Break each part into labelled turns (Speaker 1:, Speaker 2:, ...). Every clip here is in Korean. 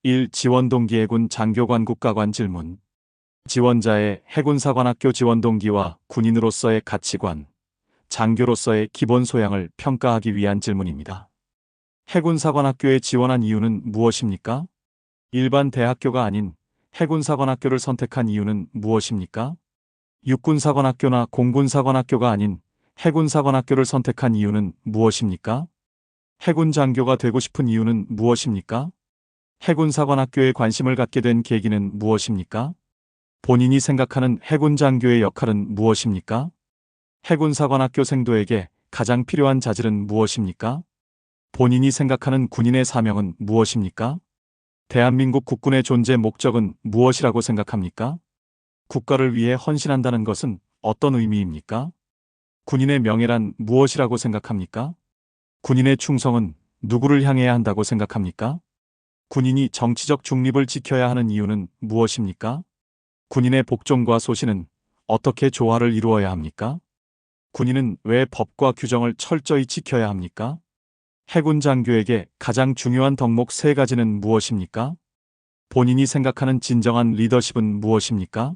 Speaker 1: 1. 지원 동기 해군 장교관 국가관 질문. 지원자의 해군사관학교 지원 동기와 군인으로서의 가치관, 장교로서의 기본 소양을 평가하기 위한 질문입니다. 해군사관학교에 지원한 이유는 무엇입니까? 일반 대학교가 아닌 해군사관학교를 선택한 이유는 무엇입니까? 육군사관학교나 공군사관학교가 아닌 해군사관학교를 선택한 이유는 무엇입니까? 해군 장교가 되고 싶은 이유는 무엇입니까? 해군사관학교에 관심을 갖게 된 계기는 무엇입니까? 본인이 생각하는 해군 장교의 역할은 무엇입니까? 해군사관학교 생도에게 가장 필요한 자질은 무엇입니까? 본인이 생각하는 군인의 사명은 무엇입니까? 대한민국 국군의 존재 목적은 무엇이라고 생각합니까? 국가를 위해 헌신한다는 것은 어떤 의미입니까? 군인의 명예란 무엇이라고 생각합니까? 군인의 충성은 누구를 향해야 한다고 생각합니까? 군인이 정치적 중립을 지켜야 하는 이유는 무엇입니까? 군인의 복종과 소신은 어떻게 조화를 이루어야 합니까? 군인은 왜 법과 규정을 철저히 지켜야 합니까? 해군 장교에게 가장 중요한 덕목 3가지는 무엇입니까? 본인이 생각하는 진정한 리더십은 무엇입니까?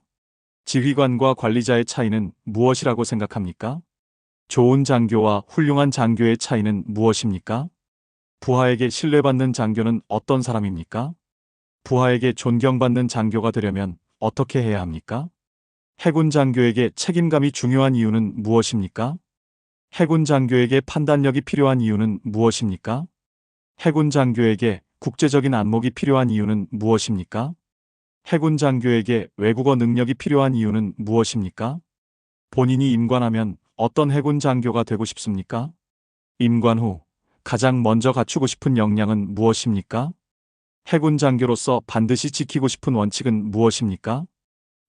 Speaker 1: 지휘관과 관리자의 차이는 무엇이라고 생각합니까? 좋은 장교와 훌륭한 장교의 차이는 무엇입니까? 부하에게 신뢰받는 장교는 어떤 사람입니까? 부하에게 존경받는 장교가 되려면 어떻게 해야 합니까? 해군 장교에게 책임감이 중요한 이유는 무엇입니까? 해군 장교에게 판단력이 필요한 이유는 무엇입니까? 해군 장교에게 국제적인 안목이 필요한 이유는 무엇입니까? 해군 장교에게 외국어 능력이 필요한 이유는 무엇입니까? 본인이 임관하면 어떤 해군 장교가 되고 싶습니까? 임관 후 가장 먼저 갖추고 싶은 역량은 무엇입니까? 해군 장교로서 반드시 지키고 싶은 원칙은 무엇입니까?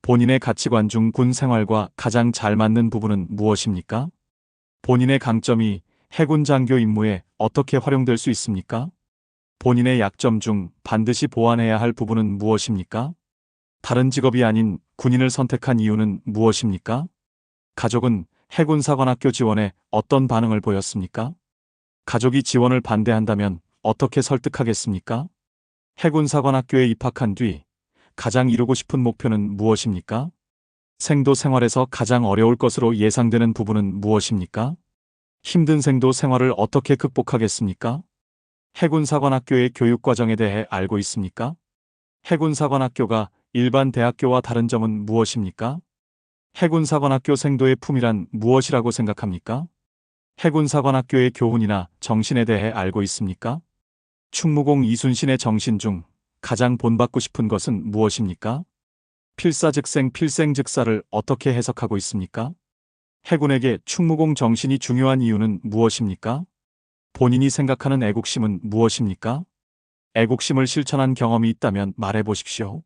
Speaker 1: 본인의 가치관 중 군 생활과 가장 잘 맞는 부분은 무엇입니까? 본인의 강점이 해군 장교 임무에 어떻게 활용될 수 있습니까? 본인의 약점 중 반드시 보완해야 할 부분은 무엇입니까? 다른 직업이 아닌 군인을 선택한 이유는 무엇입니까? 가족은 해군사관학교 지원에 어떤 반응을 보였습니까? 가족이 지원을 반대한다면 어떻게 설득하겠습니까? 해군사관학교에 입학한 뒤 가장 이루고 싶은 목표는 무엇입니까? 생도 생활에서 가장 어려울 것으로 예상되는 부분은 무엇입니까? 힘든 생도 생활을 어떻게 극복하겠습니까? 해군사관학교의 교육과정에 대해 알고 있습니까? 해군사관학교가 일반 대학교와 다른 점은 무엇입니까? 해군사관학교 생도의 품이란 무엇이라고 생각합니까? 해군사관학교의 교훈이나 정신에 대해 알고 있습니까? 충무공 이순신의 정신 중 가장 본받고 싶은 것은 무엇입니까? 필사즉생 필생즉사를 어떻게 해석하고 있습니까? 해군에게 충무공 정신이 중요한 이유는 무엇입니까? 본인이 생각하는 애국심은 무엇입니까? 애국심을 실천한 경험이 있다면 말해 보십시오.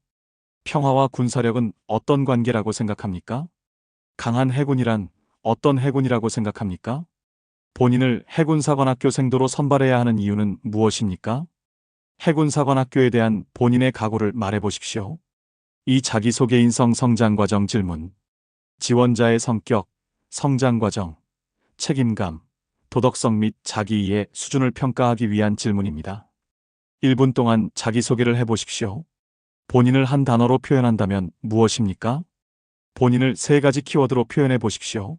Speaker 1: 평화와 군사력은 어떤 관계라고 생각합니까? 강한 해군이란 어떤 해군이라고 생각합니까? 본인을 해군사관학교 생도로 선발해야 하는 이유는 무엇입니까? 해군사관학교에 대한 본인의 각오를 말해 보십시오. 이 자기소개 인성 성장과정 질문. 지원자의 성격, 성장과정, 책임감, 도덕성 및 자기이해 수준을 평가하기 위한 질문입니다. 1분 동안 자기소개를 해보십시오. 본인을 한 단어로 표현한다면 무엇입니까? 본인을 3가지 키워드로 표현해 보십시오.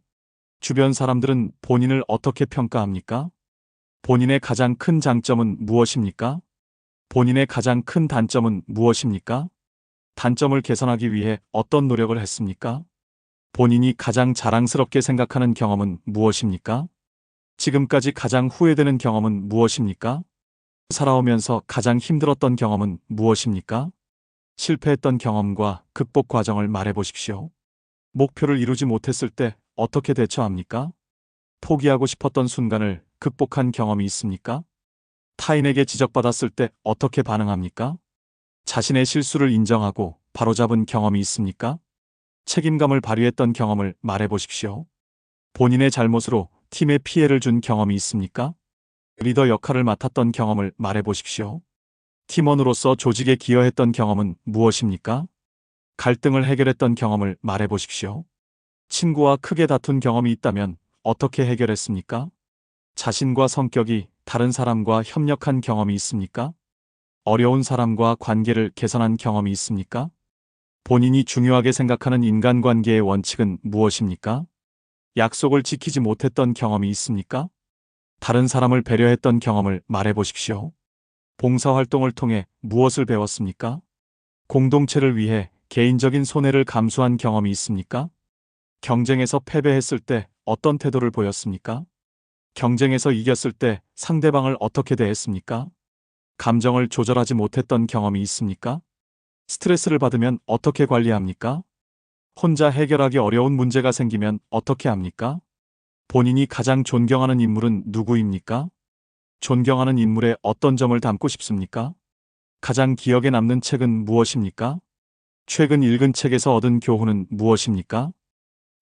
Speaker 1: 주변 사람들은 본인을 어떻게 평가합니까? 본인의 가장 큰 장점은 무엇입니까? 본인의 가장 큰 단점은 무엇입니까? 단점을 개선하기 위해 어떤 노력을 했습니까? 본인이 가장 자랑스럽게 생각하는 경험은 무엇입니까? 지금까지 가장 후회되는 경험은 무엇입니까? 살아오면서 가장 힘들었던 경험은 무엇입니까? 실패했던 경험과 극복 과정을 말해 보십시오. 목표를 이루지 못했을 때 어떻게 대처합니까? 포기하고 싶었던 순간을 극복한 경험이 있습니까? 타인에게 지적받았을 때 어떻게 반응합니까? 자신의 실수를 인정하고 바로잡은 경험이 있습니까? 책임감을 발휘했던 경험을 말해 보십시오. 본인의 잘못으로 팀에 피해를 준 경험이 있습니까? 리더 역할을 맡았던 경험을 말해 보십시오. 팀원으로서 조직에 기여했던 경험은 무엇입니까? 갈등을 해결했던 경험을 말해 보십시오. 친구와 크게 다툰 경험이 있다면 어떻게 해결했습니까? 자신과 성격이 다른 사람과 협력한 경험이 있습니까? 어려운 사람과 관계를 개선한 경험이 있습니까? 본인이 중요하게 생각하는 인간관계의 원칙은 무엇입니까? 약속을 지키지 못했던 경험이 있습니까? 다른 사람을 배려했던 경험을 말해 보십시오. 봉사활동을 통해 무엇을 배웠습니까? 공동체를 위해 개인적인 손해를 감수한 경험이 있습니까? 경쟁에서 패배했을 때 어떤 태도를 보였습니까? 경쟁에서 이겼을 때 상대방을 어떻게 대했습니까? 감정을 조절하지 못했던 경험이 있습니까? 스트레스를 받으면 어떻게 관리합니까? 혼자 해결하기 어려운 문제가 생기면 어떻게 합니까? 본인이 가장 존경하는 인물은 누구입니까? 존경하는 인물의 어떤 점을 담고 싶습니까? 가장 기억에 남는 책은 무엇입니까? 최근 읽은 책에서 얻은 교훈은 무엇입니까?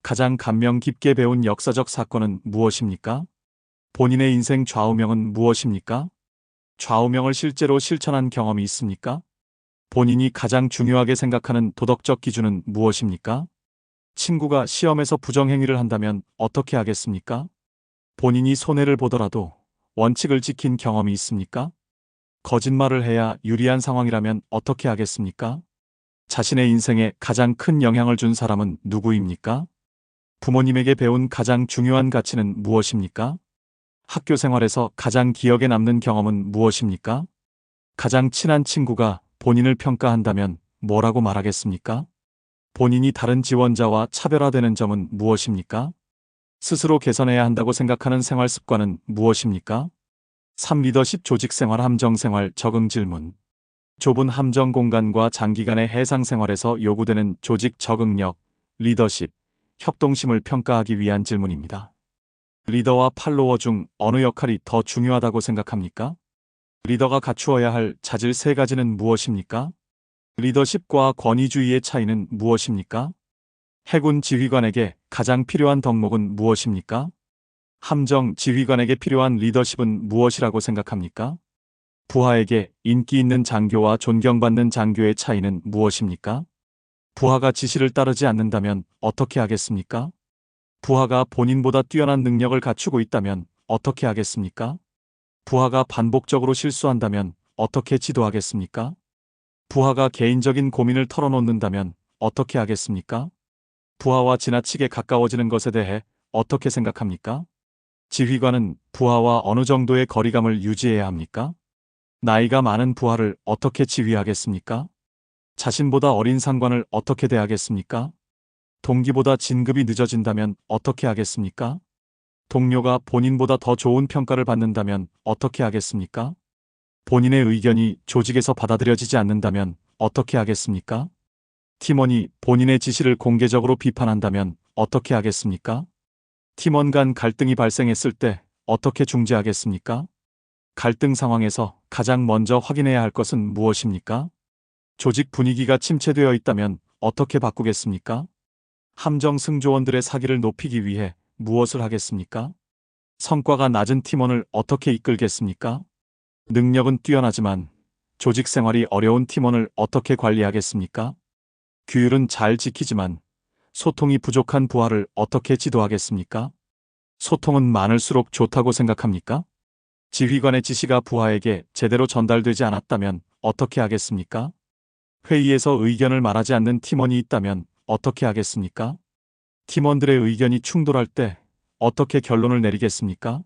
Speaker 1: 가장 감명 깊게 배운 역사적 사건은 무엇입니까? 본인의 인생 좌우명은 무엇입니까? 좌우명을 실제로 실천한 경험이 있습니까? 본인이 가장 중요하게 생각하는 도덕적 기준은 무엇입니까? 친구가 시험에서 부정행위를 한다면 어떻게 하겠습니까? 본인이 손해를 보더라도 원칙을 지킨 경험이 있습니까? 거짓말을 해야 유리한 상황이라면 어떻게 하겠습니까? 자신의 인생에 가장 큰 영향을 준 사람은 누구입니까? 부모님에게 배운 가장 중요한 가치는 무엇입니까? 학교 생활에서 가장 기억에 남는 경험은 무엇입니까? 가장 친한 친구가 본인을 평가한다면 뭐라고 말하겠습니까? 본인이 다른 지원자와 차별화되는 점은 무엇입니까? 스스로 개선해야 한다고 생각하는 생활 습관은 무엇입니까? 3. 리더십 조직 생활 함정 생활 적응 질문. 좁은 함정 공간과 장기간의 해상 생활에서 요구되는 조직 적응력, 리더십, 협동심을 평가하기 위한 질문입니다. 리더와 팔로워 중 어느 역할이 더 중요하다고 생각합니까? 리더가 갖추어야 할 자질 3가지는 무엇입니까? 리더십과 권위주의의 차이는 무엇입니까? 해군 지휘관에게 가장 필요한 덕목은 무엇입니까? 함정 지휘관에게 필요한 리더십은 무엇이라고 생각합니까? 부하에게 인기 있는 장교와 존경받는 장교의 차이는 무엇입니까? 부하가 지시를 따르지 않는다면 어떻게 하겠습니까? 부하가 본인보다 뛰어난 능력을 갖추고 있다면 어떻게 하겠습니까? 부하가 반복적으로 실수한다면 어떻게 지도하겠습니까? 부하가 개인적인 고민을 털어놓는다면 어떻게 하겠습니까? 부하와 지나치게 가까워지는 것에 대해 어떻게 생각합니까? 지휘관은 부하와 어느 정도의 거리감을 유지해야 합니까? 나이가 많은 부하를 어떻게 지휘하겠습니까? 자신보다 어린 상관을 어떻게 대하겠습니까? 동기보다 진급이 늦어진다면 어떻게 하겠습니까? 동료가 본인보다 더 좋은 평가를 받는다면 어떻게 하겠습니까? 본인의 의견이 조직에서 받아들여지지 않는다면 어떻게 하겠습니까? 팀원이 본인의 지시를 공개적으로 비판한다면 어떻게 하겠습니까? 팀원 간 갈등이 발생했을 때 어떻게 중재하겠습니까? 갈등 상황에서 가장 먼저 확인해야 할 것은 무엇입니까? 조직 분위기가 침체되어 있다면 어떻게 바꾸겠습니까? 함정 승조원들의 사기를 높이기 위해 무엇을 하겠습니까? 성과가 낮은 팀원을 어떻게 이끌겠습니까? 능력은 뛰어나지만 조직 생활이 어려운 팀원을 어떻게 관리하겠습니까? 규율은 잘 지키지만 소통이 부족한 부하를 어떻게 지도하겠습니까? 소통은 많을수록 좋다고 생각합니까? 지휘관의 지시가 부하에게 제대로 전달되지 않았다면 어떻게 하겠습니까? 회의에서 의견을 말하지 않는 팀원이 있다면 어떻게 하겠습니까? 팀원들의 의견이 충돌할 때 어떻게 결론을 내리겠습니까?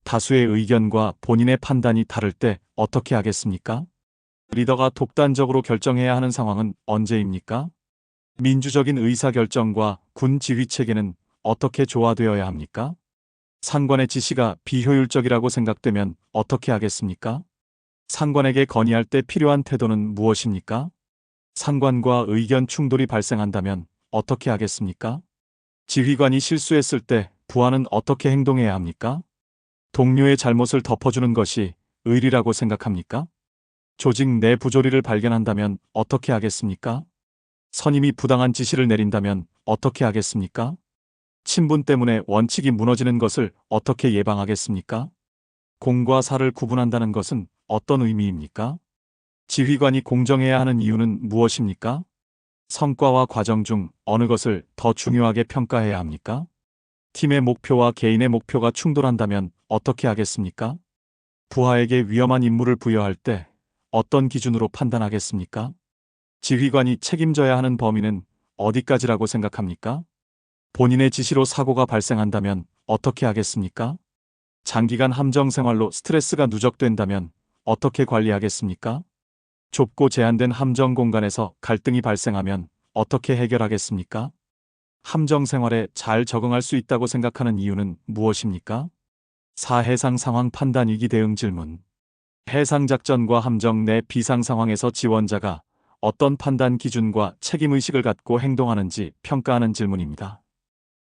Speaker 1: 다수의 의견과 본인의 판단이 다를 때 어떻게 하겠습니까? 리더가 독단적으로 결정해야 하는 상황은 언제입니까? 민주적인 의사결정과 군 지휘체계는 어떻게 조화되어야 합니까? 상관의 지시가 비효율적이라고 생각되면 어떻게 하겠습니까? 상관에게 건의할 때 필요한 태도는 무엇입니까? 상관과 의견 충돌이 발생한다면 어떻게 하겠습니까? 지휘관이 실수했을 때 부하는 어떻게 행동해야 합니까? 동료의 잘못을 덮어주는 것이 의리라고 생각합니까? 조직 내 부조리를 발견한다면 어떻게 하겠습니까? 선임이 부당한 지시를 내린다면 어떻게 하겠습니까? 친분 때문에 원칙이 무너지는 것을 어떻게 예방하겠습니까? 공과 사를 구분한다는 것은 어떤 의미입니까? 지휘관이 공정해야 하는 이유는 무엇입니까? 성과와 과정 중 어느 것을 더 중요하게 평가해야 합니까? 팀의 목표와 개인의 목표가 충돌한다면 어떻게 하겠습니까? 부하에게 위험한 임무를 부여할 때 어떤 기준으로 판단하겠습니까? 지휘관이 책임져야 하는 범위는 어디까지라고 생각합니까? 본인의 지시로 사고가 발생한다면 어떻게 하겠습니까? 장기간 함정 생활로 스트레스가 누적된다면 어떻게 관리하겠습니까? 좁고 제한된 함정 공간에서 갈등이 발생하면 어떻게 해결하겠습니까? 함정 생활에 잘 적응할 수 있다고 생각하는 이유는 무엇입니까? 4. 해상 상황 판단 위기 대응 질문. 해상 작전과 함정 내 비상 상황에서 지원자가 어떤 판단 기준과 책임 의식을 갖고 행동하는지 평가하는 질문입니다.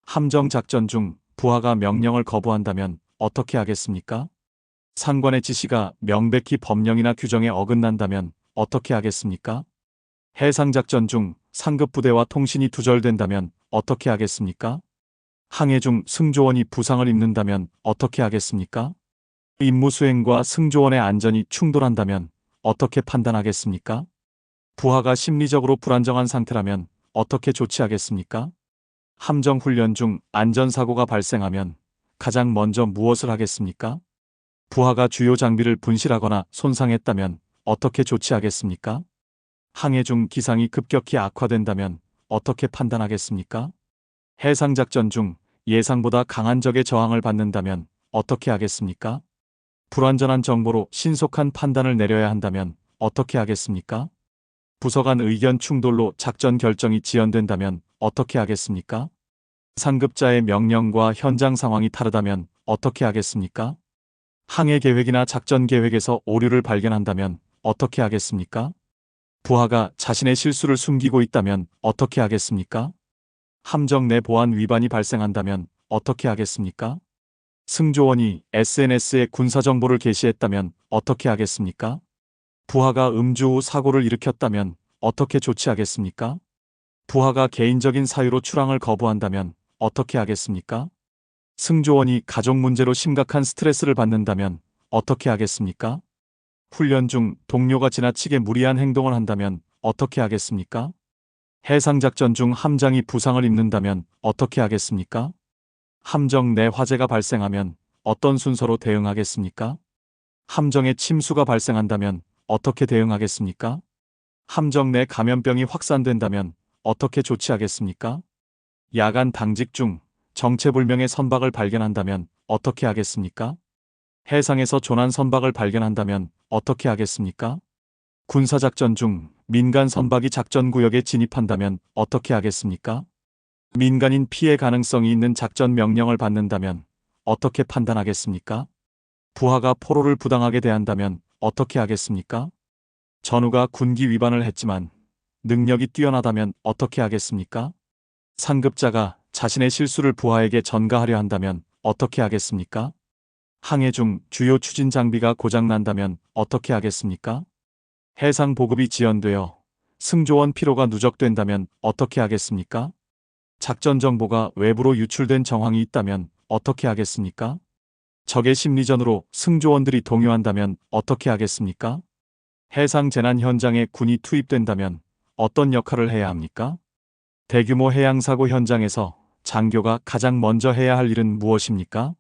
Speaker 1: 함정 작전 중 부하가 명령을 거부한다면 어떻게 하겠습니까? 상관의 지시가 명백히 법령이나 규정에 어긋난다면 어떻게 하겠습니까? 해상 작전 중 상급 부대와 통신이 두절된다면 어떻게 하겠습니까? 항해 중 승조원이 부상을 입는다면 어떻게 하겠습니까? 임무 수행과 승조원의 안전이 충돌한다면 어떻게 판단하겠습니까? 부하가 심리적으로 불안정한 상태라면 어떻게 조치하겠습니까? 함정 훈련 중 안전사고가 발생하면 가장 먼저 무엇을 하겠습니까? 부하가 주요 장비를 분실하거나 손상했다면 어떻게 조치하겠습니까? 항해 중 기상이 급격히 악화된다면 어떻게 판단하겠습니까? 해상작전 중 예상보다 강한 적의 저항을 받는다면 어떻게 하겠습니까? 불완전한 정보로 신속한 판단을 내려야 한다면 어떻게 하겠습니까? 부서 간 의견 충돌로 작전 결정이 지연된다면 어떻게 하겠습니까? 상급자의 명령과 현장 상황이 다르다면 어떻게 하겠습니까? 항해 계획이나 작전 계획에서 오류를 발견한다면 어떻게 하겠습니까? 부하가 자신의 실수를 숨기고 있다면 어떻게 하겠습니까? 함정 내 보안 위반이 발생한다면 어떻게 하겠습니까? 승조원이 SNS에 군사 정보를 게시했다면 어떻게 하겠습니까? 부하가 음주 후 사고를 일으켰다면 어떻게 조치하겠습니까? 부하가 개인적인 사유로 출항을 거부한다면 어떻게 하겠습니까? 승조원이 가족 문제로 심각한 스트레스를 받는다면 어떻게 하겠습니까? 훈련 중 동료가 지나치게 무리한 행동을 한다면 어떻게 하겠습니까? 해상작전 중 함장이 부상을 입는다면 어떻게 하겠습니까? 함정 내 화재가 발생하면 어떤 순서로 대응하겠습니까? 함정에 침수가 발생한다면 어떻게 대응하겠습니까? 함정 내 감염병이 확산된다면 어떻게 조치하겠습니까? 야간 당직 중 정체불명의 선박을 발견한다면 어떻게 하겠습니까? 해상에서 조난 선박을 발견한다면 어떻게 하겠습니까? 군사작전 중 민간 선박이 작전구역에 진입한다면 어떻게 하겠습니까? 민간인 피해 가능성이 있는 작전 명령을 받는다면 어떻게 판단하겠습니까? 부하가 포로를 부당하게 대한다면 어떻게 하겠습니까? 전우가 군기 위반을 했지만 능력이 뛰어나다면 어떻게 하겠습니까? 상급자가 자신의 실수를 부하에게 전가하려 한다면 어떻게 하겠습니까? 항해 중 주요 추진 장비가 고장난다면 어떻게 하겠습니까? 해상 보급이 지연되어 승조원 피로가 누적된다면 어떻게 하겠습니까? 작전 정보가 외부로 유출된 정황이 있다면 어떻게 하겠습니까? 적의 심리전으로 승조원들이 동요한다면 어떻게 하겠습니까? 해상 재난 현장에 군이 투입된다면 어떤 역할을 해야 합니까? 대규모 해양사고 현장에서 장교가 가장 먼저 해야 할 일은 무엇입니까?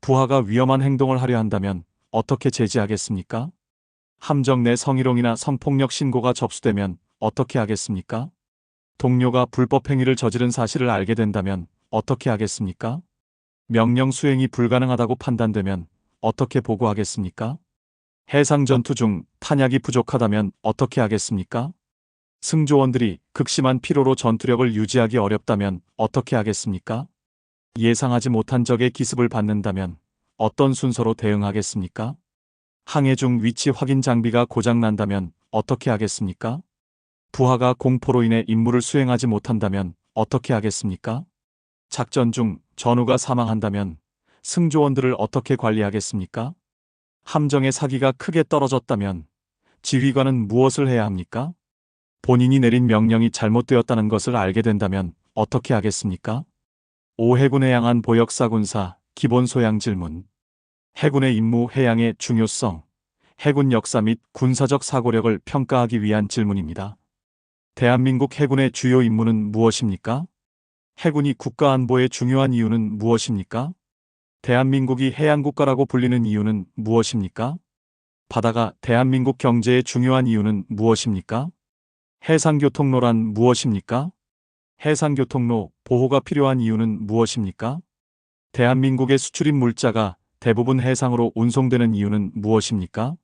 Speaker 1: 부하가 위험한 행동을 하려 한다면 어떻게 제지하겠습니까? 함정 내 성희롱이나 성폭력 신고가 접수되면 어떻게 하겠습니까? 동료가 불법 행위를 저지른 사실을 알게 된다면 어떻게 하겠습니까? 명령 수행이 불가능하다고 판단되면 어떻게 보고하겠습니까? 해상 전투 중 탄약이 부족하다면 어떻게 하겠습니까? 승조원들이 극심한 피로로 전투력을 유지하기 어렵다면 어떻게 하겠습니까? 예상하지 못한 적의 기습을 받는다면 어떤 순서로 대응하겠습니까? 항해 중 위치 확인 장비가 고장난다면 어떻게 하겠습니까? 부하가 공포로 인해 임무를 수행하지 못한다면 어떻게 하겠습니까? 작전 중 전우가 사망한다면 승조원들을 어떻게 관리하겠습니까? 함정의 사기가 크게 떨어졌다면 지휘관은 무엇을 해야 합니까? 본인이 내린 명령이 잘못되었다는 것을 알게 된다면 어떻게 하겠습니까? 5. 해군에 향한 보역사군사 기본 소양 질문. 해군의 임무 해양의 중요성, 해군 역사 및 군사적 사고력을 평가하기 위한 질문입니다. 대한민국 해군의 주요 임무는 무엇입니까? 해군이 국가 안보에 중요한 이유는 무엇입니까? 대한민국이 해양국가라고 불리는 이유는 무엇입니까? 바다가 대한민국 경제에 중요한 이유는 무엇입니까? 해상교통로란 무엇입니까? 해상교통로 보호가 필요한 이유는 무엇입니까? 대한민국의 수출입 물자가 대부분 해상으로 운송되는 이유는 무엇입니까?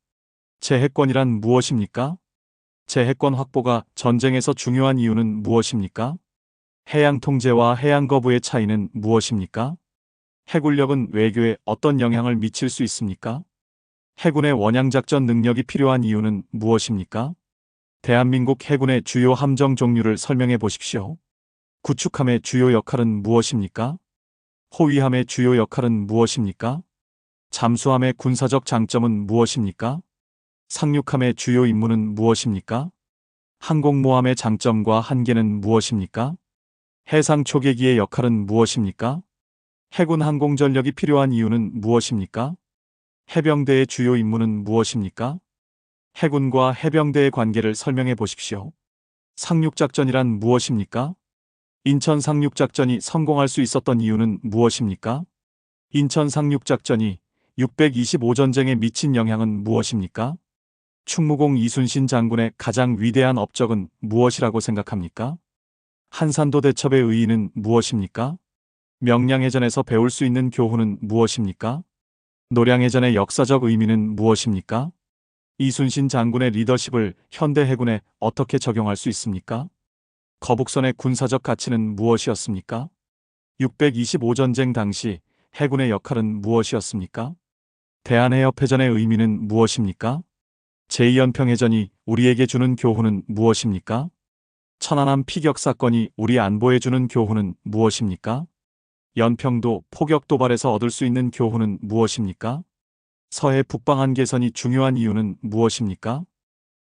Speaker 1: 제해권이란 무엇입니까? 제해권 확보가 전쟁에서 중요한 이유는 무엇입니까? 해양 통제와 해양 거부의 차이는 무엇입니까? 해군력은 외교에 어떤 영향을 미칠 수 있습니까? 해군의 원양작전 능력이 필요한 이유는 무엇입니까? 대한민국 해군의 주요 함정 종류를 설명해 보십시오. 구축함의 주요 역할은 무엇입니까? 호위함의 주요 역할은 무엇입니까? 잠수함의 군사적 장점은 무엇입니까? 상륙함의 주요 임무는 무엇입니까? 항공모함의 장점과 한계는 무엇입니까? 해상 초계기의 역할은 무엇입니까? 해군 항공전력이 필요한 이유는 무엇입니까? 해병대의 주요 임무는 무엇입니까? 해군과 해병대의 관계를 설명해 보십시오. 상륙작전이란 무엇입니까? 인천 상륙작전이 성공할 수 있었던 이유는 무엇입니까? 인천 상륙작전이 625전쟁에 미친 영향은 무엇입니까? 충무공 이순신 장군의 가장 위대한 업적은 무엇이라고 생각합니까? 한산도 대첩의 의의는 무엇입니까? 명량해전에서 배울 수 있는 교훈은 무엇입니까? 노량해전의 역사적 의미는 무엇입니까? 이순신 장군의 리더십을 현대 해군에 어떻게 적용할 수 있습니까? 거북선의 군사적 가치는 무엇이었습니까? 625전쟁 당시 해군의 역할은 무엇이었습니까? 대한해협해전의 의미는 무엇입니까? 제2연평해전이 우리에게 주는 교훈은 무엇입니까? 천안함 피격 사건이 우리 안보에 주는 교훈은 무엇입니까? 연평도 포격 도발에서 얻을 수 있는 교훈은 무엇입니까? 서해 북방한 개선이 중요한 이유는 무엇입니까?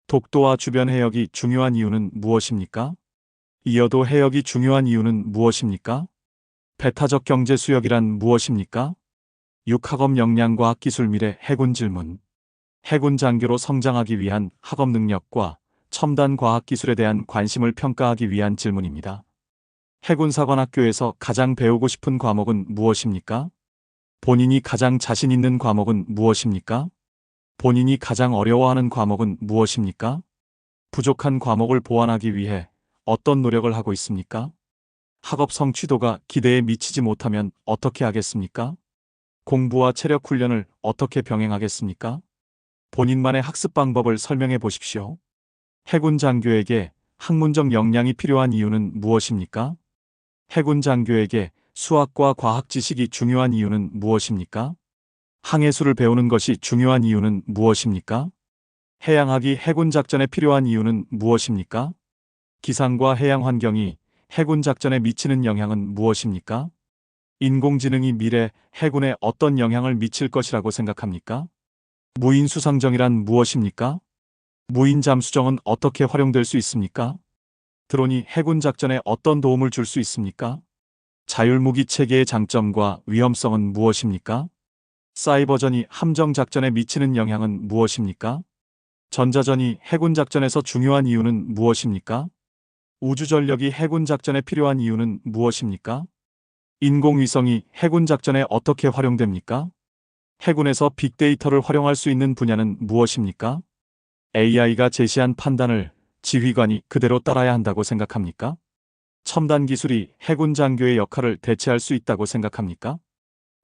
Speaker 1: 독도와 주변 해역이 중요한 이유는 무엇입니까? 이어도 해역이 중요한 이유는 무엇입니까? 배타적 경제 수역이란 무엇입니까? 6학업 역량과학 기술 미래 해군 질문. 해군 장교로 성장하기 위한 학업 능력과 첨단 과학 기술에 대한 관심을 평가하기 위한 질문입니다. 해군사관학교에서 가장 배우고 싶은 과목은 무엇입니까? 본인이 가장 자신 있는 과목은 무엇입니까? 본인이 가장 어려워하는 과목은 무엇입니까? 부족한 과목을 보완하기 위해 어떤 노력을 하고 있습니까? 학업 성취도가 기대에 미치지 못하면 어떻게 하겠습니까? 공부와 체력 훈련을 어떻게 병행하겠습니까? 본인만의 학습 방법을 설명해 보십시오. 해군 장교에게 학문적 역량이 필요한 이유는 무엇입니까? 해군 장교에게 수학과 과학 지식이 중요한 이유는 무엇입니까? 항해술을 배우는 것이 중요한 이유는 무엇입니까? 해양학이 해군 작전에 필요한 이유는 무엇입니까? 기상과 해양 환경이 해군 작전에 미치는 영향은 무엇입니까? 인공지능이 미래 해군에 어떤 영향을 미칠 것이라고 생각합니까? 무인 수상정이란 무엇입니까? 무인 잠수정은 어떻게 활용될 수 있습니까? 드론이 해군 작전에 어떤 도움을 줄 수 있습니까? 자율무기 체계의 장점과 위험성은 무엇입니까? 사이버전이 함정 작전에 미치는 영향은 무엇입니까? 전자전이 해군 작전에서 중요한 이유는 무엇입니까? 우주전력이 해군 작전에 필요한 이유는 무엇입니까? 인공위성이 해군 작전에 어떻게 활용됩니까? 해군에서 빅데이터를 활용할 수 있는 분야는 무엇입니까? AI가 제시한 판단을 지휘관이 그대로 따라야 한다고 생각합니까? 첨단 기술이 해군 장교의 역할을 대체할 수 있다고 생각합니까?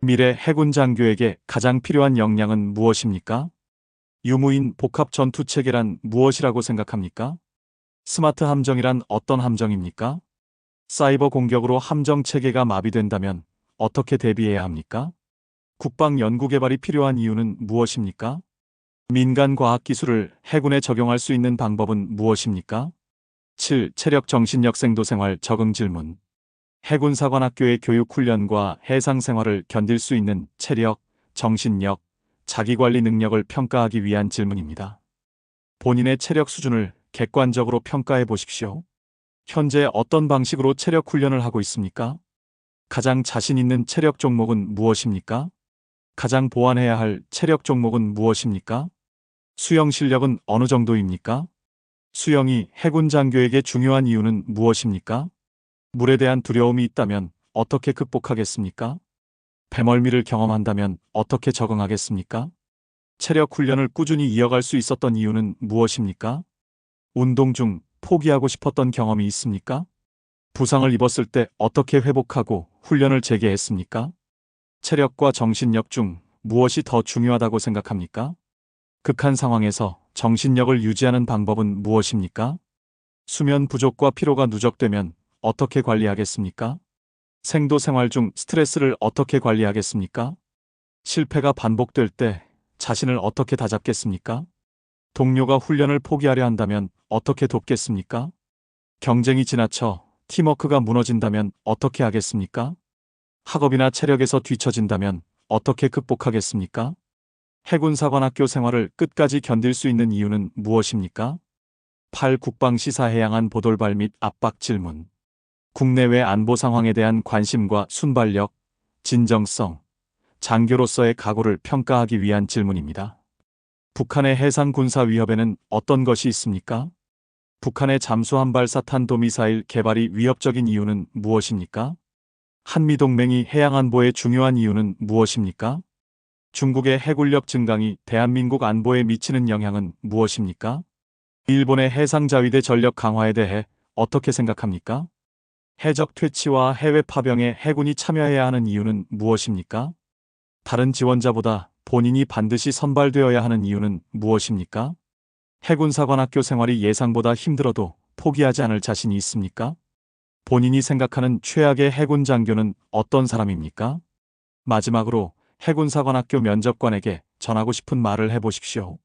Speaker 1: 미래 해군 장교에게 가장 필요한 역량은 무엇입니까? 유무인 복합 전투 체계란 무엇이라고 생각합니까? 스마트 함정이란 어떤 함정입니까? 사이버 공격으로 함정 체계가 마비된다면 어떻게 대비해야 합니까? 국방 연구 개발이 필요한 이유는 무엇입니까? 민간 과학 기술을 해군에 적용할 수 있는 방법은 무엇입니까? 7. 체력 정신력 생도 생활 적응 질문. 해군사관학교의 교육 훈련과 해상 생활을 견딜 수 있는 체력, 정신력, 자기관리 능력을 평가하기 위한 질문입니다. 본인의 체력 수준을 객관적으로 평가해 보십시오. 현재 어떤 방식으로 체력 훈련을 하고 있습니까? 가장 자신 있는 체력 종목은 무엇입니까? 가장 보완해야 할 체력 종목은 무엇입니까? 수영 실력은 어느 정도입니까? 수영이 해군 장교에게 중요한 이유는 무엇입니까? 물에 대한 두려움이 있다면 어떻게 극복하겠습니까? 배멀미를 경험한다면 어떻게 적응하겠습니까? 체력 훈련을 꾸준히 이어갈 수 있었던 이유는 무엇입니까? 운동 중 포기하고 싶었던 경험이 있습니까? 부상을 입었을 때 어떻게 회복하고 훈련을 재개했습니까? 체력과 정신력 중 무엇이 더 중요하다고 생각합니까? 극한 상황에서 정신력을 유지하는 방법은 무엇입니까? 수면 부족과 피로가 누적되면 어떻게 관리하겠습니까? 생도 생활 중 스트레스를 어떻게 관리하겠습니까? 실패가 반복될 때 자신을 어떻게 다잡겠습니까? 동료가 훈련을 포기하려 한다면 어떻게 돕겠습니까? 경쟁이 지나쳐 팀워크가 무너진다면 어떻게 하겠습니까? 학업이나 체력에서 뒤처진다면 어떻게 극복하겠습니까? 해군사관학교 생활을 끝까지 견딜 수 있는 이유는 무엇입니까? 8. 국방시사해양안 보돌발 및 압박 질문. 국내외 안보 상황에 대한 관심과 순발력, 진정성, 장교로서의 각오를 평가하기 위한 질문입니다. 북한의 해상 군사 위협에는 어떤 것이 있습니까? 북한의 잠수함 발사탄 도미사일 개발이 위협적인 이유는 무엇입니까? 한미동맹이 해양안보에 중요한 이유는 무엇입니까? 중국의 해군력 증강이 대한민국 안보에 미치는 영향은 무엇입니까? 일본의 해상자위대 전력 강화에 대해 어떻게 생각합니까? 해적 퇴치와 해외 파병에 해군이 참여해야 하는 이유는 무엇입니까? 다른 지원자보다 본인이 반드시 선발되어야 하는 이유는 무엇입니까? 해군사관학교 생활이 예상보다 힘들어도 포기하지 않을 자신이 있습니까? 본인이 생각하는 최악의 해군 장교는 어떤 사람입니까? 마지막으로 해군사관학교 면접관에게 전하고 싶은 말을 해보십시오.